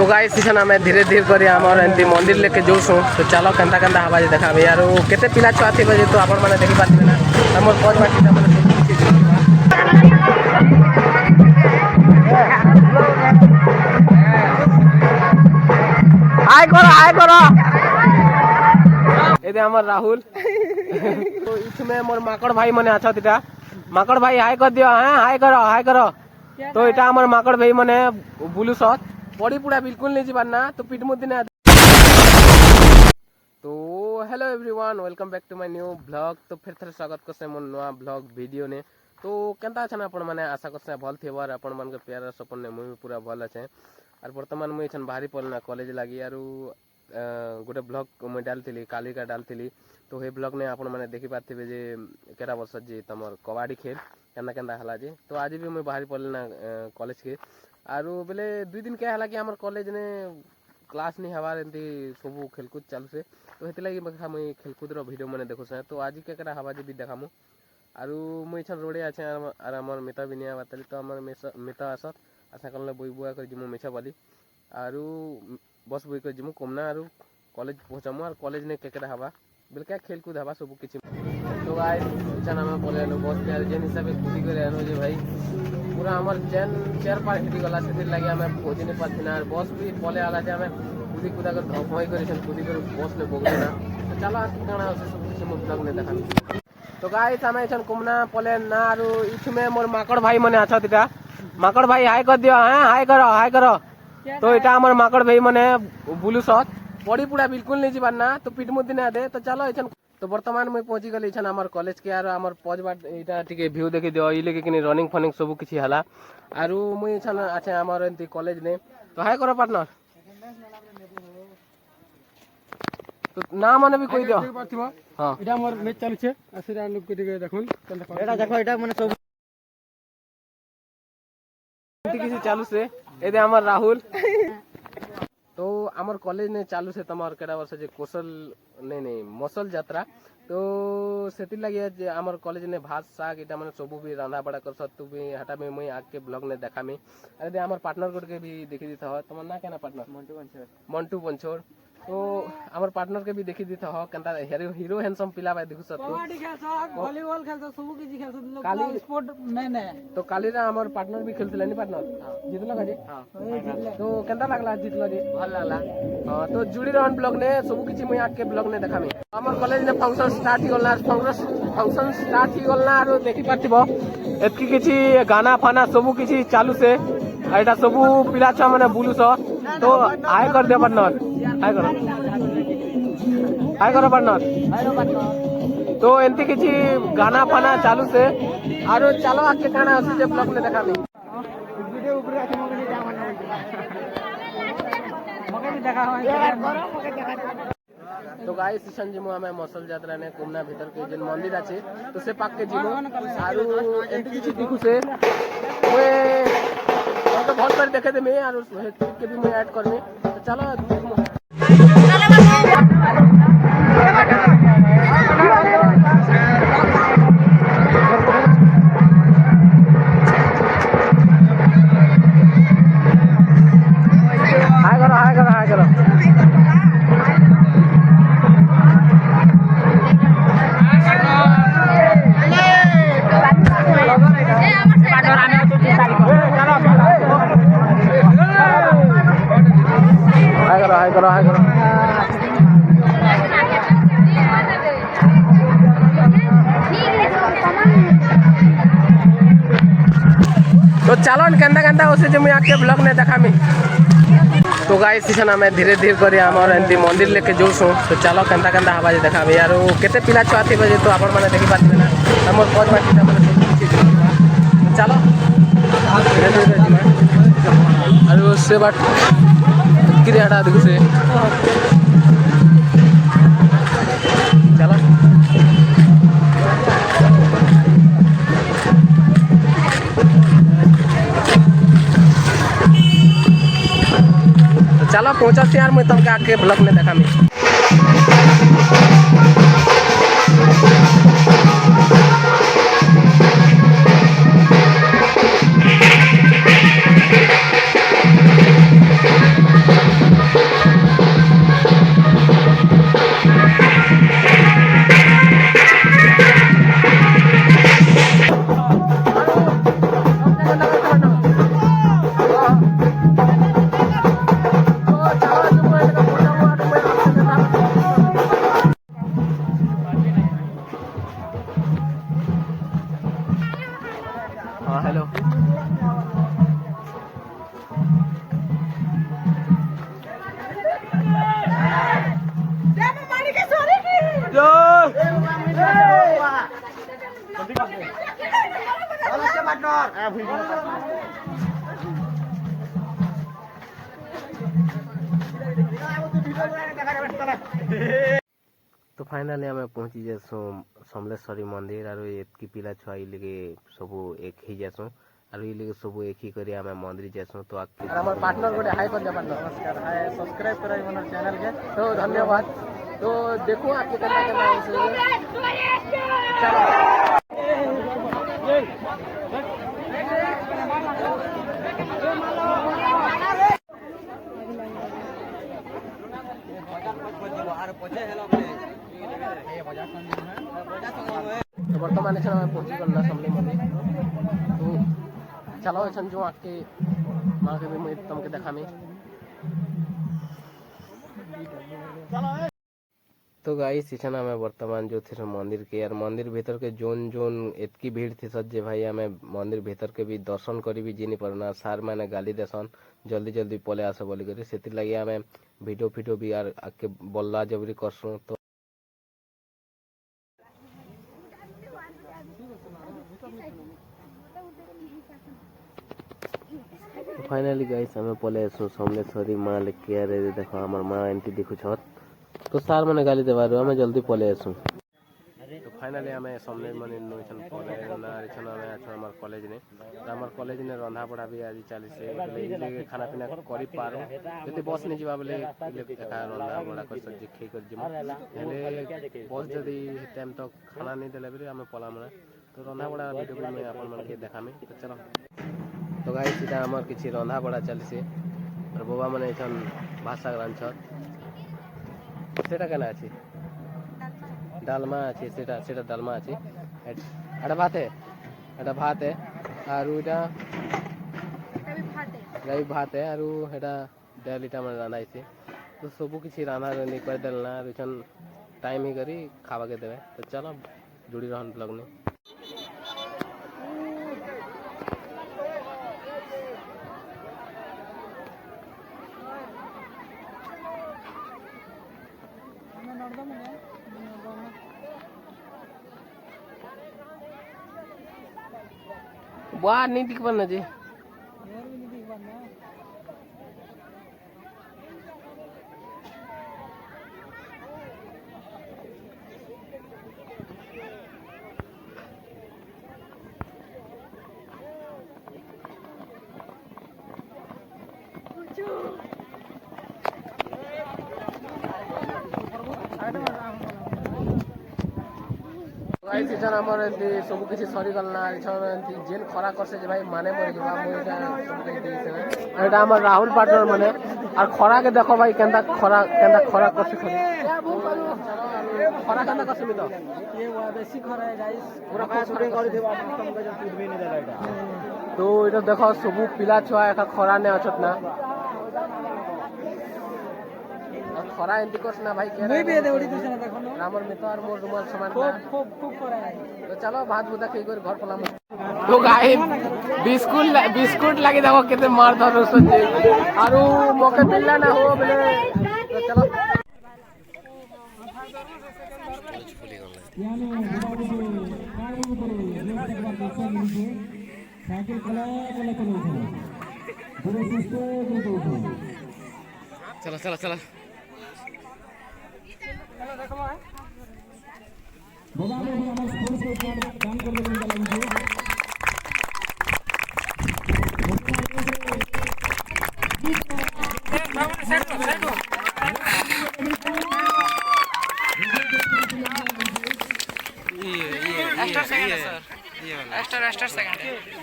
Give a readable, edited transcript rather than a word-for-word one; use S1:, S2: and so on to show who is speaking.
S1: तो गाइस इछन आमे धीरे धीरे करी हमर एंती मंदिर लेके जोसु तो चलो केंता केंता हवा जे देखाबे यार केते पिला छुआ थी बजे तो आपण माने देखि पाथिबे ना हमर पज बाटी ता माने सब किछि हाय करो एदे हमर राहुल तो इसमें मोर माकड़ भाई मने अच्छा तिटा माकड़ भाई हाय कर दियो हां हाय करो तो इटा हमर माकड़ भाई मने बुलू सत बॉडी पूरा बिल्कुल नहीं जीवार ना तो पीठ मुद्दे ना तो hello everyone welcome back to my new blog तो फिर थरे स्वागत करसे मोर नया ब्लॉग वीडियो ने तो केनता छन आपण माने आशा करसे भल थेबार आपण मन के प्यार सपन ने मुई पूरा भल अछे और वर्तमान मुई छन बाहरी पलना कॉलेज लागी आरो गोटे ब्लॉग मुई डालथिली काली का डालथिली तो हे ब्लॉग ने आपण माने देखि पाथिबे जे केरा वर्ष जे तमर कबड्डी खेल केना केना हला जे तो आज भी मुई बाहरी पलना कॉलेज के आरो बेले 2 दिन क्या हला कि हमर कॉलेज ने क्लास नहीं हवार एंती सब खेलकूद चालू से तो हेति लागि बखा मुई खेलकूद रो वीडियो माने देखो से तो आज के केरा हवा जे भी देखामु आरो मुई छन रोडे आछे आर हमर मिता बिनिया बातली तो हमर मिता आसत आशा करले बई बुआ कर जिमु मेछा बाली आरो बस बई कर जिमु कोमना आरो कॉलेज पहुंचामु और कॉलेज ने केकेरा हवा बिलका खेलकूद हवा सब किछि तो गाइस चना में बोले लो बस के जेन हिसाब खुशी करे आनो जे भाई पूरा हमर चैन चेयर पर हिटी गला से लागि हमें पहुंची नहीं पाथिना और बस भी बोले आला जे हमें खुदी कुदा कर धपई करिसन खुदी कर बस ले बोगले ना तो चलो आज काना से सब किछि मु ब्लॉग ने देखानी तो गाइस हमें छन कुमना पले ना आरो इछमे मोर माकड़ भाई मने अच्छा तिटा माकड़ भाई हाय कर दियो हाय करो तो इटा हमर माकड़ भाई मने बुलू सत बॉडी पूरा बिल्कुल नहीं जीवार ना तो पीठ मुद्दे ना दे तो चलो इछन तो वर्तमान मुई पहुंची गली इछन हमर कॉलेज के आरो हमर पज बाट इटा टिके व्यू देखि दियो इले के किनी रनिंग फनिंग सब किछि हला आरो मुई इछन आछे हमर एंती कॉलेज ने तो हाय करो पार्टनर तो नाम माने भी कोई दियो हां इटा हमर मैच चालू छे आसिरा लोग के टिके देखुन एटा देखो एटा माने सब किसी चालू से एदे हमर राहुल तो आमर कॉलेज ने चालू से तमार केड़ा वर्ष जे कौशल नहीं मसल यात्रा तो सेति लागि जे आमर कॉलेज ने भात साग इटा माने सब भी रांधा बड़ा कर सत्तू भी हटा में मुई आके ब्लॉग ने देखामी अरे आमर पार्टनर कोड के भी देखि दित हो तमन ना केना पार्टनर मंटू पंचोर तो आमर पार्टनर के भी देखि दित हो केनता हीरो हैंडसम पिला बाय देखु सत्तू कबड्डी खेलस वॉलीबॉल खेलस सब किछि खेलस लोग काली स्पोर्ट नहीं तो काली रा आमर पार्टनर भी खेलथिले नि पार्टनर जितलो काजे हां तो केनता लागला जितलो रे भल लागला हां तो जुड़ी रहन ब्लॉग ने सब किछि मुई आके ब्लॉग ने देखामी आमर कॉलेज ने फंक्शन स्टार्ट ही गलना फंक्शन स्टार्ट ही गलना आरो देखि पाथिबो एतकी किछि गाना फाना सब किछि चालू से एटा सब पिला छ माने बुलू छ तो हाय कर दे पार्टनर हाय करो पार्टनर तो एंती किछि गाना फाना चालू से आरो चलो आके काना अछि जे ब्लॉग ने देखाबी वीडियो ऊपर आके मगे जा माने मगे भी देखा हो तो गाइस इसन जिमु हमें मसल यात्रा ने कुमना भीतर के जेन मंदिर আছে तो से पाक के जिमु आरो एंती किछि दिखु से ओए तो बहुत बार देखे थे मैं और के भी मैं ऐड करने तो चलो हाय करो हाय करो तो चलो केंदा केंदा होसे जे मुई आके ब्लॉग ने देखामी तो गाइस इछन में धीरे धीरे करी हमर एंती मंदिर लेके जोसु तो चलो केंदा केंदा हवा जे देखाबे यार केते पिला छुआ थी बजे तो आपण माने देखि पाथिबे ना हमर पज बाटी ता माने सब किछि चलो धीरे धीरे जिमा आरो से बाट किरियाडा देखु से चलो तो चलो पहुंचा से यार मैं तुमके आके ब्लॉग में देखामी तो फाइनाली आम पहुँची जासु समलेश्वरी मंदिर आरो एतकी पिला छुआ लगे सब एक ही जासु आरो ई लगे सब एक ही करी आम मंदिर जासु तो हमर पार्टनर गोटे हाई कर दे पार्टनर नमस्कार हाय सब्सक्राइब कराई मन चैनल के तो धन्यवाद। तो देखो आपके करना तो बर्तमान पहुंची गला समली मंदिर तो चलो ऐसा जो आके माँ के भी मुझे तुमके देखा में तो गाइस इछन हमें वर्तमान जो थे मंदिर के यार मंदिर भीतर के जोन जोन एतकी भीड़ थी सज्जे भाई हमें मंदिर भीतर के भी दर्शन करी भी जिनी पड़ना सार मैंने गाली देसन जल्दी जल्दी पले आस बोली करी से लगे हमें वीडियो फिडियो भी यार आके बोलला जबरी करसु तो फाइनली गाइस हमें पले आसु समलेश्वरी माँ लेके देखो हमार माँ एंटी देखु छत तो सार मैंने गाली देवार हमें जल्दी पले आसु तो फाइनली हमें समले मन नोइछन पले ना रिछन हमें अच्छा हमार कॉलेज ने हमार कॉलेज ने रंधा पढ़ा भी आज चली से ले खाना पीना करी पारो जति बस नहीं जीवा बोले एका रंधा पढ़ा कर सब्जी खे कर जिम हेले बस जदी टाइम तक खाना नहीं देले बेले हमें पला मना तो रंधा पढ़ा वीडियो भी मैं अपन मन के देखा में तो चलो तो गाइस सीधा हमार किछि रंधा पढ़ा चली से और बाबा माने एछन भाषा रांछत सेटा केना अछि डालमा আছে সেটা সেটা ডালমা আছে এটা ভাত है आरो এটা भात है आरो এটা डाल इटा मन रांधा है तो सब किसी रांधा रांधी कर देलना रिछन टाइम ही करी खावा के देवे तो चलो जुड़ी रहन ब्लॉग में बाहर नहीं दिख पाना जी गाइस इछन हमर एंती सब किछि सरी गलना इछन एंती जेन खरा करसे जे भाई माने मर जबा मोइटा सब के दिसे एटा हमर राहुल पार्टनर माने और खरा के देखो भाई केंदा खरा करसे खरा केंदा करसे मी तो ये बेसी खरा है गाइस पूरा शूटिंग करि देबा तुमके जो टूट भी नहीं देला एटा तो इटा देखो सब पिला छुआ एका खरा ने अछत ना खरा एंती करस ना भाई के नहीं बे देउडी दिस ना देखो हमर में तो और मोर रुमाल समान खूब खरा है तो चलो भात बुदा के कर घर पलाम तो गाय बिस्कुट लागे देखो केते मार धर सजे आरो मौके मिलला ना हो बोले तो चलो चलो चलो चलो
S2: एक्स्ट्रा सेकंड है सर, एक्स्ट्रा सेकंड है।